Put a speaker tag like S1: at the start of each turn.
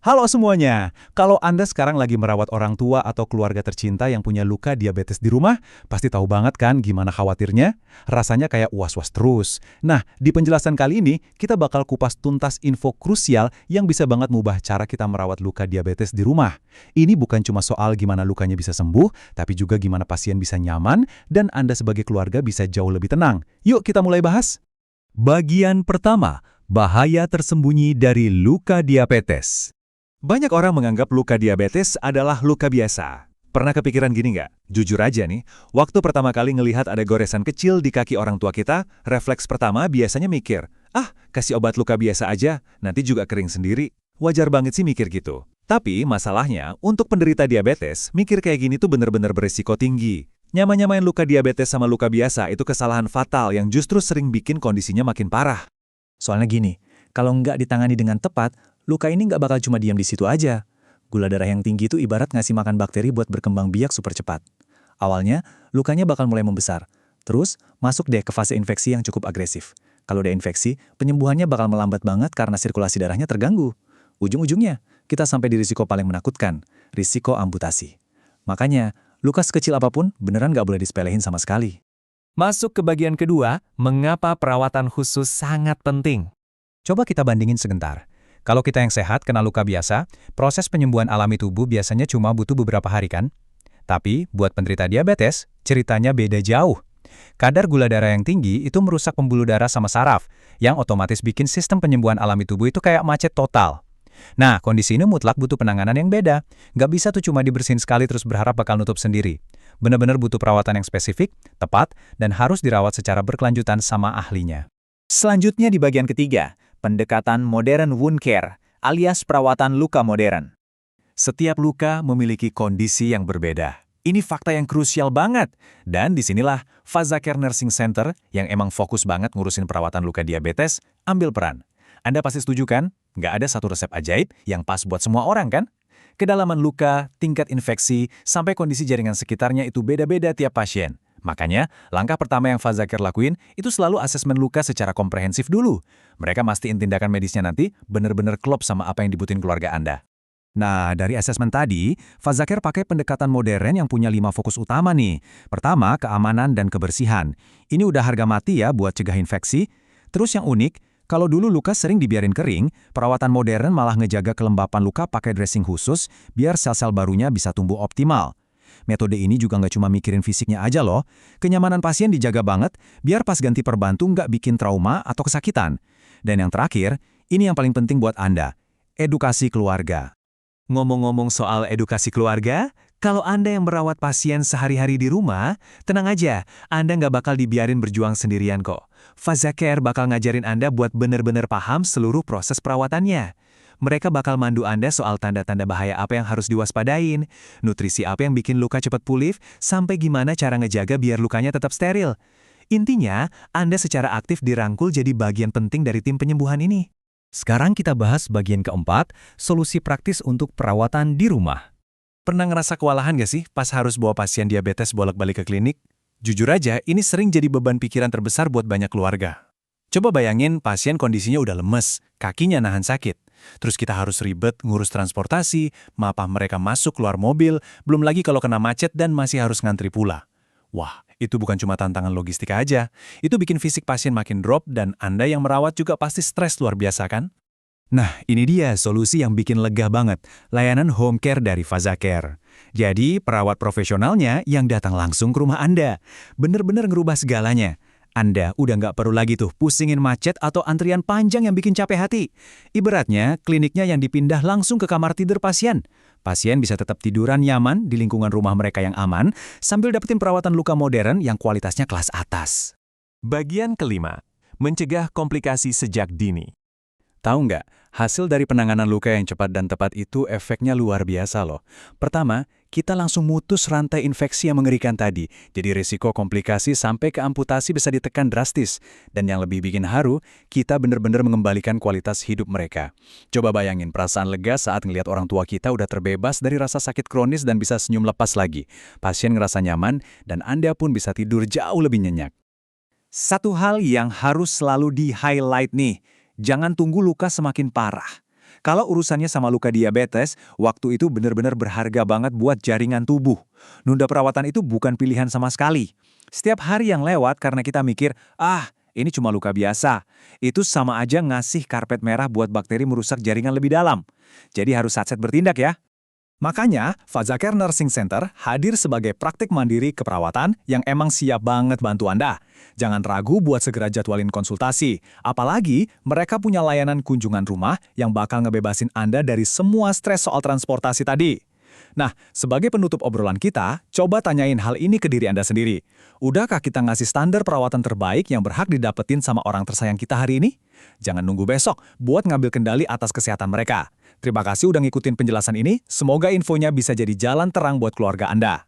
S1: Halo semuanya, kalau Anda sekarang lagi merawat orang tua atau keluarga tercinta yang punya luka diabetes di rumah, pasti tahu banget kan gimana khawatirnya? Rasanya kayak was-was terus. Nah, di penjelasan kali ini, kita bakal kupas tuntas info krusial yang bisa banget mengubah cara kita merawat luka diabetes di rumah. Ini bukan cuma soal gimana lukanya bisa sembuh, tapi juga gimana pasien bisa nyaman dan Anda sebagai keluarga bisa jauh lebih tenang. Yuk kita mulai bahas.
S2: Bagian pertama, bahaya tersembunyi dari luka diabetes.
S1: Banyak orang menganggap luka diabetes adalah luka biasa. Pernah kepikiran gini nggak? Jujur aja nih, waktu pertama kali ngelihat ada goresan kecil di kaki orang tua kita, refleks pertama biasanya mikir, kasih obat luka biasa aja, nanti juga kering sendiri. Wajar banget sih mikir gitu. Tapi masalahnya, untuk penderita diabetes, mikir kayak gini tuh bener-bener beresiko tinggi. Nyama-nyamain luka diabetes sama luka biasa itu kesalahan fatal yang justru sering bikin kondisinya makin parah.
S3: Soalnya gini, kalau nggak ditangani dengan tepat, luka ini nggak bakal cuma diam di situ aja. Gula darah yang tinggi itu ibarat ngasih makan bakteri buat berkembang biak super cepat. Awalnya, lukanya bakal mulai membesar. Terus, masuk deh ke fase infeksi yang cukup agresif. Kalau udah infeksi, penyembuhannya bakal melambat banget karena sirkulasi darahnya terganggu. Ujung-ujungnya, kita sampai di risiko paling menakutkan, risiko amputasi. Makanya, luka sekecil apapun beneran nggak boleh disepelehin sama sekali.
S2: Masuk ke bagian kedua, mengapa perawatan khusus sangat penting.
S4: Coba kita bandingin sebentar. Kalau kita yang sehat kena luka biasa, proses penyembuhan alami tubuh biasanya cuma butuh beberapa hari kan? Tapi buat penderita diabetes, ceritanya beda jauh. Kadar gula darah yang tinggi itu merusak pembuluh darah sama saraf, yang otomatis bikin sistem penyembuhan alami tubuh itu kayak macet total. Nah, kondisi ini mutlak butuh penanganan yang beda. Nggak bisa tuh cuma dibersihin sekali terus berharap bakal nutup sendiri. Benar-benar butuh perawatan yang spesifik, tepat, dan harus dirawat secara berkelanjutan sama ahlinya.
S3: Selanjutnya di bagian ketiga, pendekatan modern wound care, alias perawatan luka modern.
S2: Setiap luka memiliki kondisi yang berbeda. Ini fakta yang krusial banget. Dan disinilah Fazakare Nursing Center, yang emang fokus banget ngurusin perawatan luka diabetes, ambil peran. Anda pasti setuju kan? Nggak ada satu resep ajaib yang pas buat semua orang kan? Kedalaman luka, tingkat infeksi, sampai kondisi jaringan sekitarnya itu beda-beda tiap pasien. Makanya, langkah pertama yang Fazakare lakuin itu selalu asesmen luka secara komprehensif dulu. Mereka mastiin tindakan medisnya nanti benar-benar klop sama apa yang dibutuhin keluarga Anda.
S4: Nah, dari asesmen tadi, Fazakare pakai pendekatan modern yang punya 5 fokus utama nih. Pertama, keamanan dan kebersihan. Ini udah harga mati ya buat cegah infeksi. Terus yang unik, kalau dulu luka sering dibiarin kering, perawatan modern malah ngejaga kelembapan luka pakai dressing khusus biar sel-sel barunya bisa tumbuh optimal. Metode ini juga nggak cuma mikirin fisiknya aja loh, kenyamanan pasien dijaga banget biar pas ganti perbantu nggak bikin trauma atau kesakitan. Dan yang terakhir, ini yang paling penting buat Anda, edukasi keluarga.
S2: Ngomong-ngomong soal edukasi keluarga, kalau Anda yang merawat pasien sehari-hari di rumah, tenang aja, Anda nggak bakal dibiarin berjuang sendirian kok. Fazakare bakal ngajarin Anda buat benar-benar paham seluruh proses perawatannya. Mereka bakal mandu Anda soal tanda-tanda bahaya apa yang harus diwaspadain, nutrisi apa yang bikin luka cepat pulih, sampai gimana cara ngejaga biar lukanya tetap steril. Intinya, Anda secara aktif dirangkul jadi bagian penting dari tim penyembuhan ini.
S4: Sekarang kita bahas bagian keempat, solusi praktis untuk perawatan di rumah.
S2: Pernah ngerasa kewalahan gak sih pas harus bawa pasien diabetes bolak-balik ke klinik? Jujur aja, ini sering jadi beban pikiran terbesar buat banyak keluarga. Coba bayangin pasien kondisinya udah lemes, kakinya nahan sakit. Terus kita harus ribet ngurus transportasi, mapah mereka masuk keluar mobil, belum lagi kalau kena macet dan masih harus ngantri pula. Wah, itu bukan cuma tantangan logistik aja. Itu bikin fisik pasien makin drop dan Anda yang merawat juga pasti stres luar biasa kan?
S4: Nah, ini dia solusi yang bikin lega banget, layanan home care dari Fazakare. Jadi, perawat profesionalnya yang datang langsung ke rumah Anda. Bener-bener ngerubah segalanya. Anda udah nggak perlu lagi tuh pusingin macet atau antrian panjang yang bikin capek hati. Ibaratnya, kliniknya yang dipindah langsung ke kamar tidur pasien. Pasien bisa tetap tiduran nyaman di lingkungan rumah mereka yang aman, sambil dapetin perawatan luka modern yang kualitasnya kelas atas.
S2: Bagian kelima, mencegah komplikasi sejak dini.
S4: Tahu nggak, hasil dari penanganan luka yang cepat dan tepat itu efeknya luar biasa loh. Pertama, kita langsung mutus rantai infeksi yang mengerikan tadi, jadi risiko komplikasi sampai ke amputasi bisa ditekan drastis. Dan yang lebih bikin haru, kita benar-benar mengembalikan kualitas hidup mereka. Coba bayangin perasaan lega saat ngelihat orang tua kita udah terbebas dari rasa sakit kronis dan bisa senyum lepas lagi. Pasien ngerasa nyaman, dan Anda pun bisa tidur jauh lebih nyenyak.
S3: Satu hal yang harus selalu di-highlight nih, jangan tunggu luka semakin parah.
S2: Kalau urusannya sama luka diabetes, waktu itu benar-benar berharga banget buat jaringan tubuh. Nunda perawatan itu bukan pilihan sama sekali. Setiap hari yang lewat karena kita mikir, ini cuma luka biasa. Itu sama aja ngasih karpet merah buat bakteri merusak jaringan lebih dalam. Jadi harus satset bertindak ya.
S3: Makanya, Fazakare Nursing Center hadir sebagai praktik mandiri keperawatan yang emang siap banget bantu Anda. Jangan ragu buat segera jadwalin konsultasi. Apalagi, mereka punya layanan kunjungan rumah yang bakal ngebebasin Anda dari semua stres soal transportasi tadi. Nah, sebagai penutup obrolan kita, coba tanyain hal ini ke diri Anda sendiri. Udahkah kita ngasih standar perawatan terbaik yang berhak didapetin sama orang tersayang kita hari ini? Jangan nunggu besok buat ngambil kendali atas kesehatan mereka. Terima kasih udah ngikutin penjelasan ini, semoga infonya bisa jadi jalan terang buat keluarga Anda.